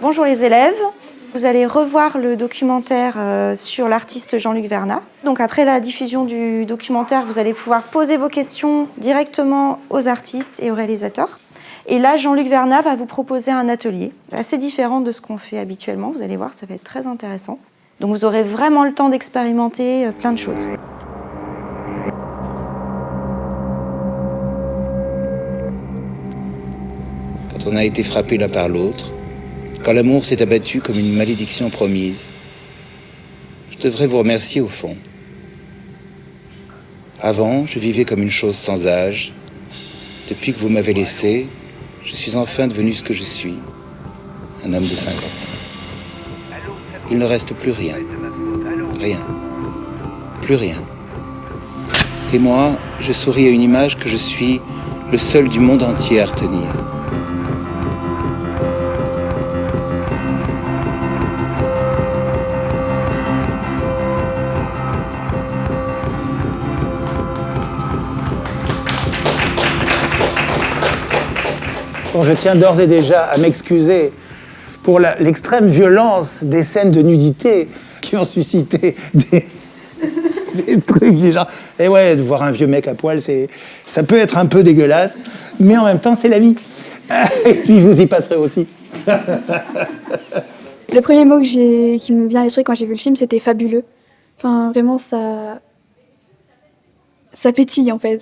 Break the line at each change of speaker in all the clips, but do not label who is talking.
Bonjour les élèves, vous allez revoir le documentaire sur l'artiste Jean-Luc Vernat. Donc après la diffusion du documentaire, vous allez pouvoir poser vos questions directement aux artistes et aux réalisateurs. Et là, Jean-Luc Vernat va vous proposer un atelier assez différent de ce qu'on fait habituellement. Vous allez voir, ça va être très intéressant. Donc vous aurez vraiment le temps d'expérimenter plein de choses.
Quand on a été frappés l'un par l'autre, quand l'amour s'est abattu comme une malédiction promise, je devrais vous remercier au fond. Avant, je vivais comme une chose sans âge. Depuis que vous m'avez laissé, je suis enfin devenu ce que je suis, un homme de 50 ans. Il ne reste plus rien. Rien. Plus rien. Et moi, je souris à une image que je suis le seul du monde entier à retenir.
Bon, je tiens d'ores et déjà à m'excuser pour l'extrême violence des scènes de nudité qui ont suscité des trucs du genre. Et ouais, de voir un vieux mec à poil, ça peut être un peu dégueulasse, mais en même temps, c'est la vie. Et puis, vous y passerez aussi.
Le premier mot qui me vient à l'esprit quand j'ai vu le film, c'était fabuleux. Enfin, vraiment, ça pétille, en fait.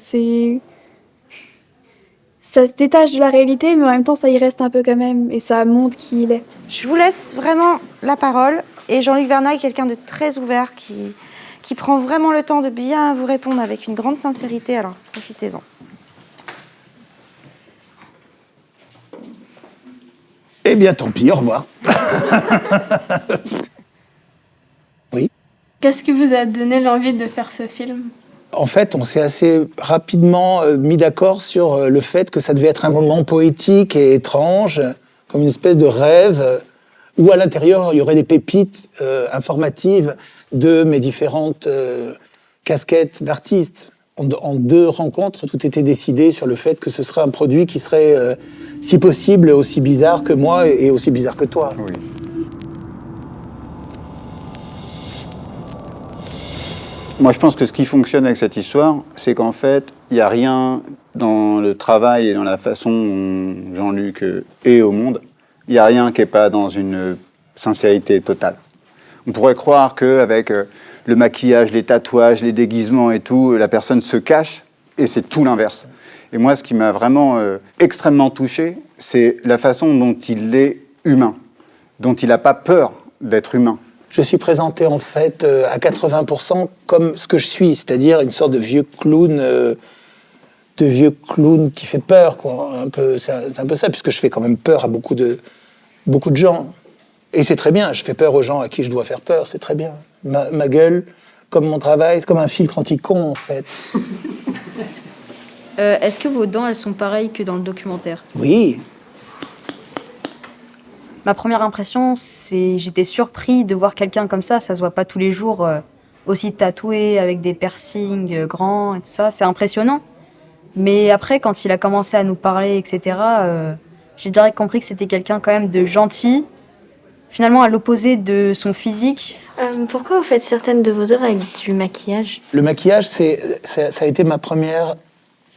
Ça se détache de la réalité, mais en même temps, ça y reste un peu quand même, et ça montre qui il est.
Je vous laisse vraiment la parole. Et Jean-Luc Vernat est quelqu'un de très ouvert, qui prend vraiment le temps de bien vous répondre avec une grande sincérité, alors profitez-en.
Eh bien, tant pis, au revoir. Oui.
Qu'est-ce qui vous a donné l'envie de faire ce film ?
En fait, on s'est assez rapidement mis d'accord sur le fait que ça devait être un moment poétique et étrange, comme une espèce de rêve, où à l'intérieur, il y aurait des pépites informatives de mes différentes casquettes d'artistes. En 2 rencontres, tout était décidé sur le fait que ce serait un produit qui serait, si possible, aussi bizarre que moi et aussi bizarre que toi.
Oui. Moi, je pense que ce qui fonctionne avec cette histoire, c'est qu'en fait, il n'y a rien dans le travail et dans la façon dont Jean-Luc est au monde, il n'y a rien qui n'est pas dans une sincérité totale. On pourrait croire qu'avec le maquillage, les tatouages, les déguisements et tout, la personne se cache, et c'est tout l'inverse. Et moi, ce qui m'a vraiment extrêmement touché, c'est la façon dont il est humain, dont il n'a pas peur d'être humain.
Je suis présenté en fait à 80% comme ce que je suis, c'est-à-dire une sorte de vieux clown qui fait peur, quoi. C'est un peu ça, puisque je fais quand même peur à beaucoup de gens. Et c'est très bien, je fais peur aux gens à qui je dois faire peur, c'est très bien. Ma gueule, comme mon travail, c'est comme un filtre anti-con en fait.
Est-ce que vos dents, elles sont pareilles que dans le documentaire ?
Oui.
Ma première impression, c'est j'étais surpris de voir quelqu'un comme ça se voit pas tous les jours, aussi tatoué, avec des piercings grands et tout ça. C'est impressionnant. Mais après, quand il a commencé à nous parler, etc., j'ai direct compris que c'était quelqu'un quand même de gentil, finalement à l'opposé de son physique.
Pourquoi vous faites certaines de vos œuvres avec du maquillage ?
Le maquillage, ça a été ma première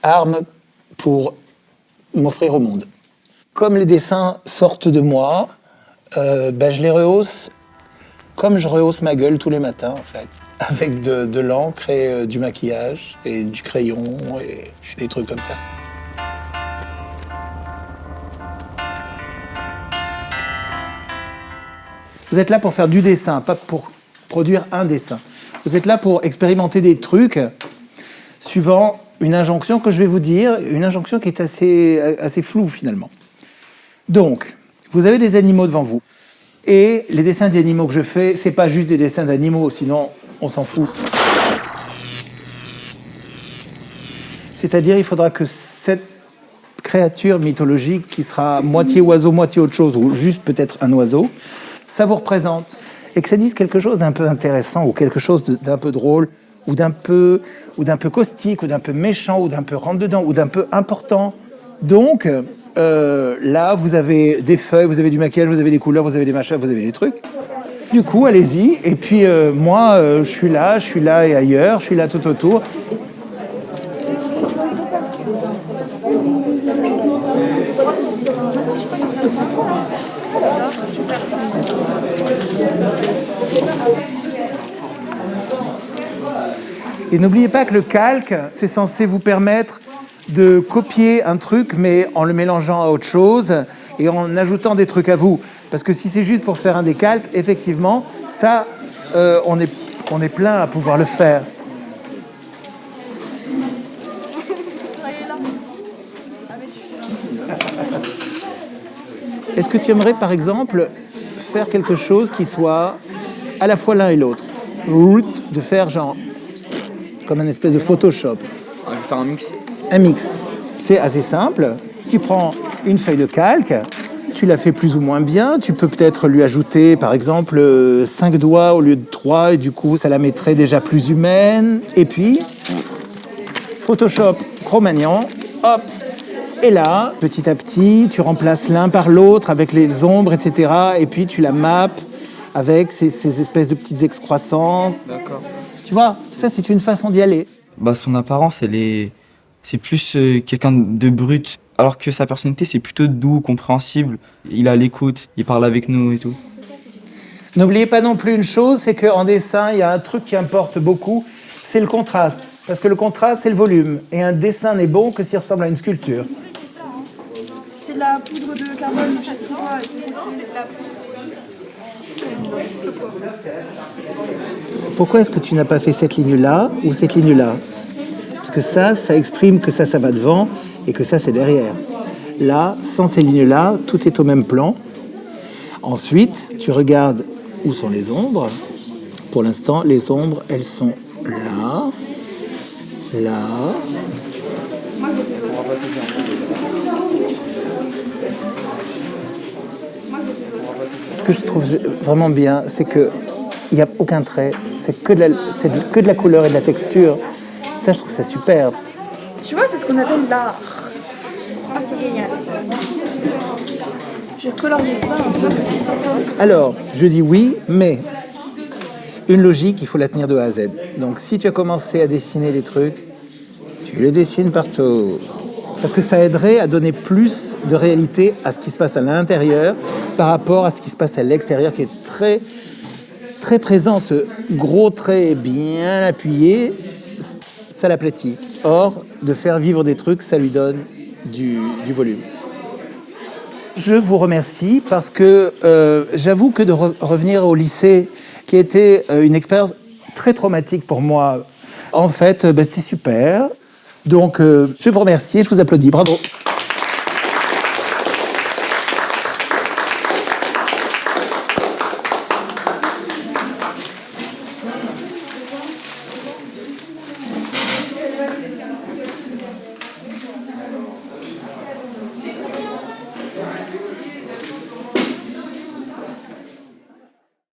arme pour m'offrir au monde. Comme les dessins sortent de moi, je les rehausse comme je rehausse ma gueule tous les matins, en fait. Avec de l'encre et du maquillage, et du crayon, et des trucs comme ça. Vous êtes là pour faire du dessin, pas pour produire un dessin. Vous êtes là pour expérimenter des trucs suivant une injonction que je vais vous dire, une injonction qui est assez floue, finalement. Donc, vous avez des animaux devant vous. Et les dessins d'animaux que je fais, c'est pas juste des dessins d'animaux, sinon on s'en fout. C'est-à-dire, il faudra que cette créature mythologique, qui sera moitié oiseau, moitié autre chose, ou juste peut-être un oiseau, ça vous représente. Et que ça dise quelque chose d'un peu intéressant, ou quelque chose d'un peu drôle, ou d'un peu caustique, ou d'un peu méchant, ou d'un peu rentre-dedans, ou d'un peu important. Donc, là, vous avez des feuilles, vous avez du maquillage, vous avez des couleurs, vous avez des machins, vous avez des trucs. Du coup, allez-y. Et puis, moi, je suis là et ailleurs, je suis là tout autour. Et n'oubliez pas que le calque, c'est censé vous permettre de copier un truc, mais en le mélangeant à autre chose et en ajoutant des trucs à vous. Parce que si c'est juste pour faire un décalque, effectivement, ça, on est plein à pouvoir le faire. Est-ce que tu aimerais, par exemple, faire quelque chose qui soit à la fois l'un et l'autre? De faire genre comme un espèce de Photoshop.
Je vais faire un mix.
Un mix. C'est assez simple. Tu prends une feuille de calque, tu la fais plus ou moins bien. Tu peux peut-être lui ajouter, par exemple, 5 doigts au lieu de 3, et du coup, ça la mettrait déjà plus humaine. Et puis, Photoshop, Cro-Magnon, hop. Et là, petit à petit, tu remplaces l'un par l'autre avec les ombres, etc. Et puis, tu la mappes avec ces espèces de petites excroissances.
D'accord.
Tu vois, ça, c'est une façon d'y aller.
Bah, son apparence, c'est plus quelqu'un de brut, alors que sa personnalité, c'est plutôt doux, compréhensible. Il est à l'écoute, il parle avec nous et tout.
N'oubliez pas non plus une chose, c'est qu'en dessin, il y a un truc qui importe beaucoup, c'est le contraste. Parce que le contraste, c'est le volume. Et un dessin n'est bon que s'il ressemble à une sculpture.
C'est de la poudre de carbone, chaque fois.
Pourquoi est-ce que tu n'as pas fait cette ligne-là ou cette ligne-là? Parce que ça exprime que ça va devant et que ça, c'est derrière. Là, sans ces lignes-là, tout est au même plan. Ensuite, tu regardes où sont les ombres. Pour l'instant, les ombres, elles sont là, là. Ce que je trouve vraiment bien, c'est qu'il n'y a aucun trait, c'est que de la couleur et de la texture. Ça, je trouve ça superbe.
Tu vois, c'est ce qu'on appelle l'art. Ah, c'est génial. Je vais colorier ça un peu.
Alors, je dis oui, mais une logique, il faut la tenir de A à Z. Donc, si tu as commencé à dessiner les trucs, tu les dessines partout. Parce que ça aiderait à donner plus de réalité à ce qui se passe à l'intérieur par rapport à ce qui se passe à l'extérieur, qui est très, très présent. Ce gros trait bien appuyé, ça l'aplatit. Or, de faire vivre des trucs, ça lui donne du volume. Je vous remercie parce que j'avoue que de revenir au lycée, qui était une expérience très traumatique pour moi, en fait, c'était super. Donc, je vous remercie, je vous applaudis. Bravo.